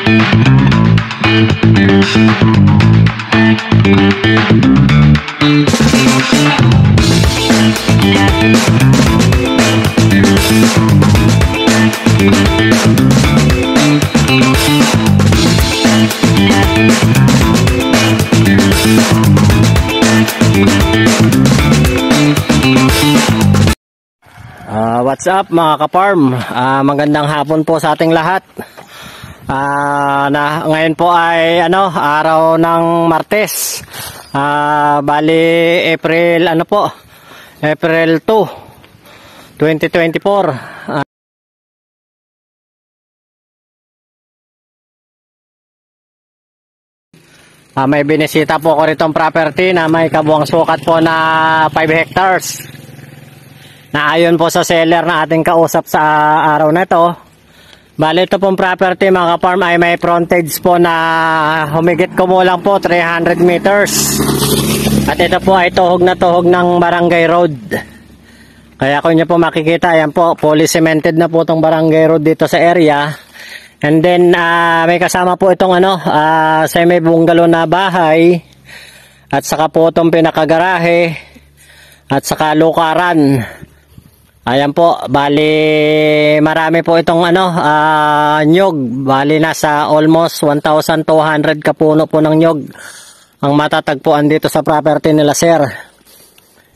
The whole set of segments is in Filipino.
What's up mga ka-farm? Magandang hapon po sa ating lahat. Ngayon po ay araw ng Martes. Bali April April 2, 2024. May binisita po ko ritong property na may kabuang sukat po na 5 hectares. Na ayon po sa seller na ating kausap sa araw na ito. Bali ito pong property mga ka-farm ay may frontage po na humigit kumulang po 300 meters. At ito po ay tuhog na tuhog ng barangay road. Kaya kung nyo po makikita, ayan po, fully cemented na po itong barangay road dito sa area. And then may kasama po itong semi-bungalow na bahay. At saka po itong pinakagarahe. At saka lukaran. Ayan po, bali marami po itong nyog. Bali nasa almost 1,200 kapuno po ng nyog ang matatagpuan dito sa property nila sir.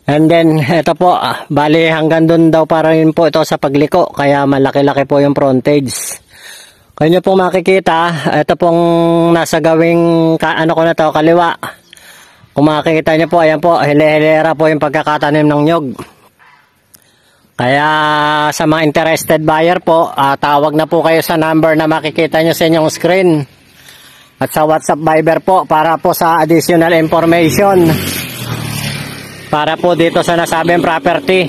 And then ito po, bali hanggang dun daw pa rin po ito sa pagliko, kaya malaki-laki po yung frontage. Kaya nyo pong makikita, ito pong nasa gawing kaliwa. Kung makikita nyo po, ayan po, hile-hilera po yung pagkakatanim ng nyog. Kaya sa mga interested buyer po, tawag na po kayo sa number na makikita nyo sa inyong screen. At sa WhatsApp Viber po para po sa additional information. Para po dito sa nasabing property.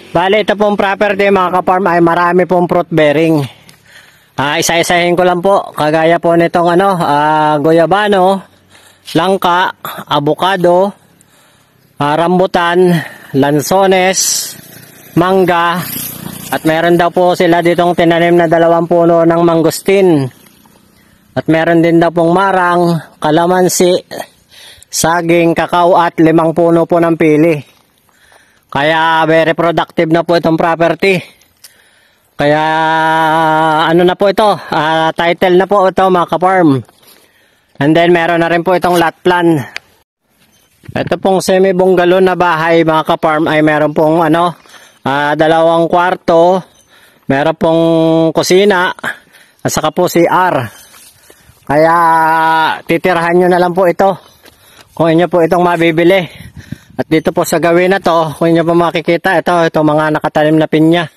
Bali ito pong property mga ka-farm ay marami pong fruit bearing. Isa-isahin ko lang po. Kagaya po nitong goyabano, langka, avocado, rambutan, lansones, mangga, at meron daw po sila ditong tinanim na 2 puno ng mangustin. At meron din daw pong marang, kalamansi, saging, kakao at 5 puno po ng pili. Kaya very productive na po itong property. Kaya na po ito, title na po ito mga ka-farm. And then meron na rin po itong lot plan. Ito pong semi-bungalow na bahay mga ka-farm ay meron pong 2 kwarto, meron pong kusina, at saka po CR. Kaya titirahan nyo na lang po ito kung inyo po itong mabibili. At dito po sa gawin na to, kung inyo po makikita, ito mga nakatanim na pinya.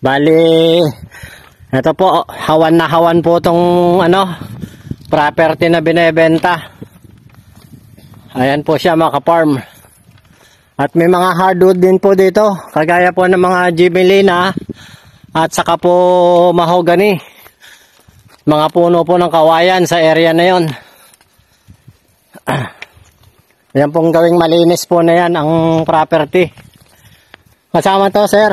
Bali ito po, hawan na hawan po itong property na binebenta. Ayan po siya mga ka-farm. At may mga hardwood din po dito, kagaya po ng mga gibelina at saka po mahogany. Mga puno po ng kawayan sa area na yon. Yan pong gawing malinis po na yan ang property. Kasama to sir.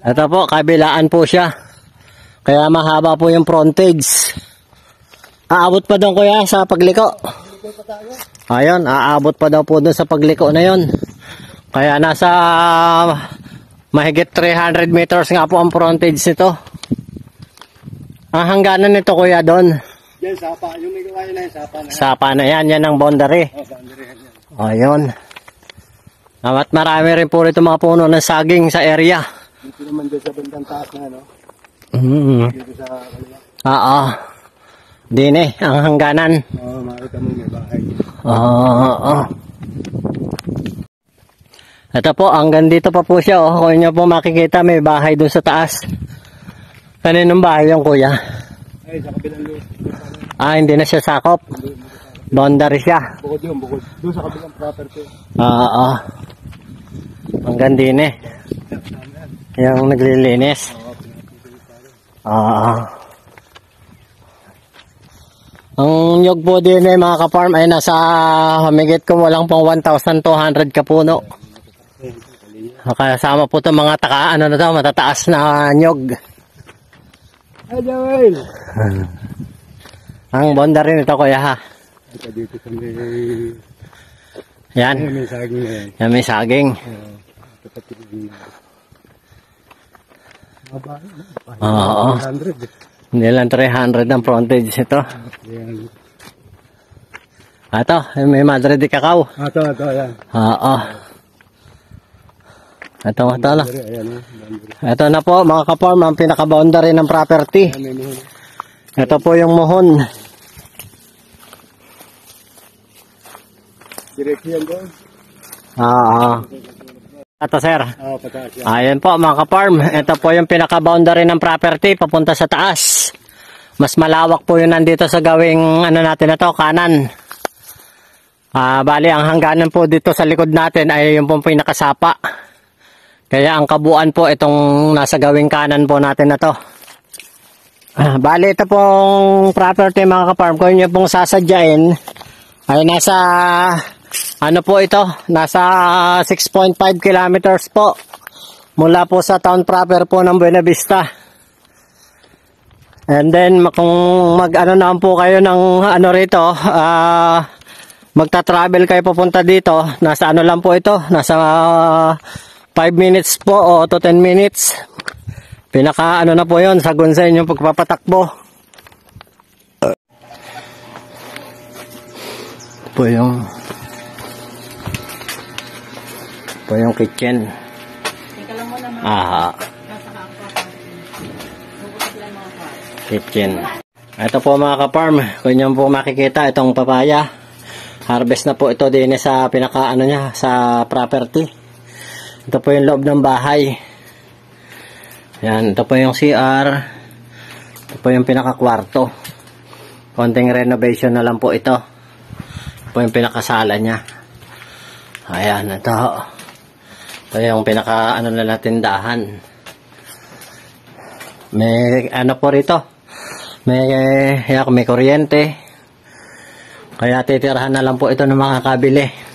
Ito po, kabilaan po siya. Kaya mahaba po yung frontage. Aabot pa doon kuya sa pagliko. Ayun, aabot pa daw po doon sa pagliko na yon. Kaya nasa mahigit 300 meters nga po ang frontage nito. Ang hangganan nito kuya doon. Yan, sapa. Yung may gawain na yan, sapa na yan. Sapa na yan, yan ang boundary. Boundary yan. Ayun. At marami rin po rito mga puno ng saging sa area. Dito naman doon sa bandang taas na, no? Dito sa kaliwa. Oo. Din ang hangganan. Oo, makita mo may bahay. Oo. Ito po, hanggang dito pa po siya. Kung inyo po makikita, may bahay doon sa taas. Kaninong bahay yung kuya? Ay, sa kabilang lupa. Hindi na siya sakop. Boundary siya. Bukod yun, bukod. Doon sa kabilang property. Oo. Hanggang din yung naglilinis. Oo. Ang nyog po din mga ka-farm ay nasa humigit kumulang pang 1,200 kapuno. Kasama po itong mga matataas na nyog. Ay, Joel! Ang boundary nito kuya ha. Ito dito sa may... Yan. Ay, may saging na yan. Yan may saging. Ito pati yung... Maba, Oo. 100. Hindi lang 300 ang frontage ito. Yan. Ito, may Madre de Cacao. Ito, yan. Oo. Ito lang. Ayan, boundary. Ito na po mga ka-farm ang pinaka-boundary ng property. Ayan, may muhon. Ito po yung muhon. Direct yan doon. Oo. Ito sir. Oo, pataas yan. Ayan po mga ka-farm. Ito po yung pinaka-boundary ng property papunta sa taas. Mas malawak po yun nandito sa gawing ano natin na to, kanan. Bali ang hangganan po dito sa likod natin ay yung pong pinakasapa. Kaya ang kabuuan po itong nasa gawing kanan po natin na to. Bali ito pong property mga ka-farm, kung nyo pong sasadyain ay nasa ano po ito, nasa 6.5 kilometers po mula po sa town proper po ng Buena Vista. And then kung mag-ano naman po kayo ng ano rito, magta-travel kayo papunta dito, nasa ano lang po ito, nasa 5 minutes po o to 10 minutes. Pinaka ano na po yon, sagun sa inyong pagpapatakbo. Ito po yung kitchen. Kitchen. Ito po mga ka-farm, kung nyo po makikita itong papaya. Harvest na po ito din sa pinaka ano niya, sa property. Ito po yung loob ng bahay. Yan, ito po yung CR. Ito po yung pinaka-kwarto. Konting renovation na lang po ito. Ito po yung pinakasala niya. Ayan, ito. Ito yung pinaka ano na tindahan. May ano po rito. May kuryente. Kaya titirahan na lang po ito ng mga kabili.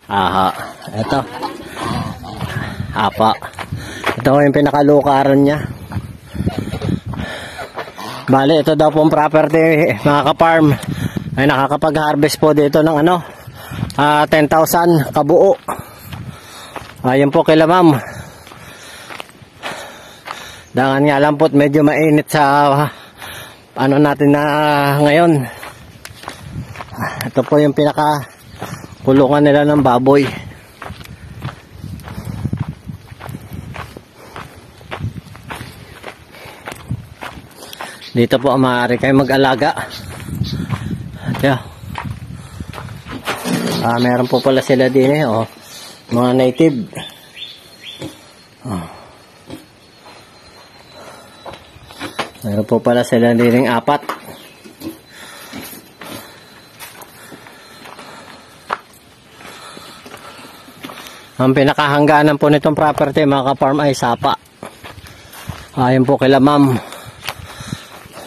Aha, ito. Apa. Ito yung pinakalukaran niya. Bali, ito daw pong property mga ka-farm ay nakakapag-harvest po dito ng ano 10,000 kabuo. Ayun po kila ma'am. Dangan nga lang po medyo mainit sa ano natin na ngayon. Ito po yung pinaka kulungan nila ng baboy. Dito po maaari kayo mag-alaga. Kaya meron po pala sila din mga native. Meron po pala sila din 4. Ang pinakahangganan po nitong property mga ka-farm ay sapa. Ayon po kila ma'am.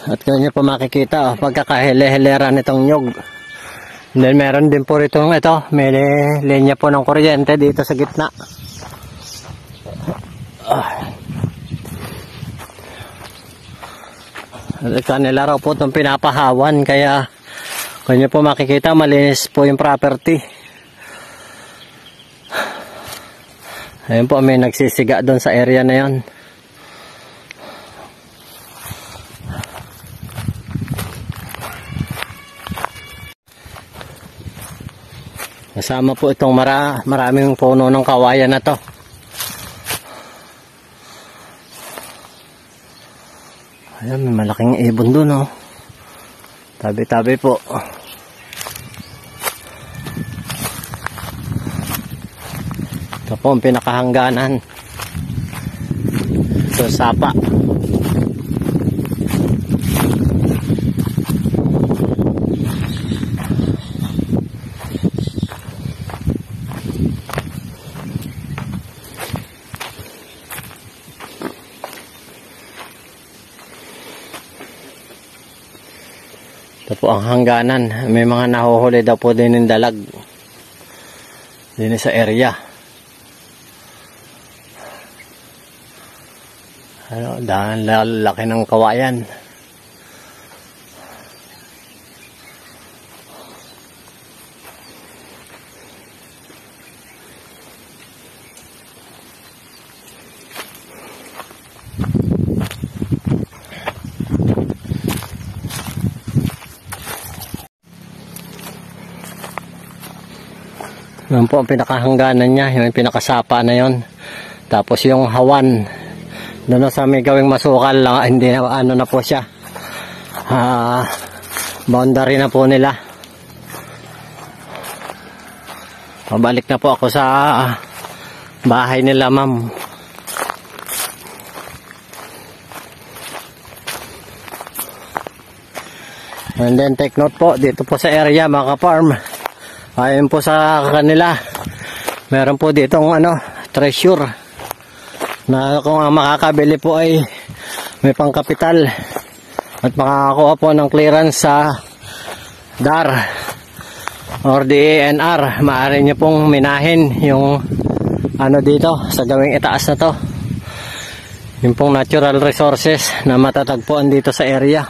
At kung nyo po makikita pagkakahele-helera nitong nyug. And then meron din po rito may linya po ng kuryente dito sa gitna. At kanila raw po itong pinapahawan, kaya kung nyo po makikita malinis po yung property. Ayun po, may nagsisiga doon sa area na yan. Kasama po itong maraming puno ng kawayan na to. Ayan, may malaking ibon doon Tabi-tabi po. Ito po ang pinakahangganan. Ito sapa. Ito po ang hangganan. May mga nahuhuli daw po din ng dalag din sa area. Ano, dahil lalaki ng kawayan. Yan po ang pinakahangganan niya, yung pinakasapa na yon. Tapos yung hawan, doon sa may gawing masukal lang, hindi na ano na po siya. Boundary na po nila. Pabalik na po ako sa bahay nila, ma'am. And then take note po, dito po sa area mga ka-farm. Ayon po sa kanila, meron po ditong treasure na kung ang makakabili po ay may pangkapital at makakakuha po ng clearance sa DAR or DENR. Maaari nyo pong minahin yung dito sa gawing itaas na to, yung pong natural resources na matatagpuan dito sa area.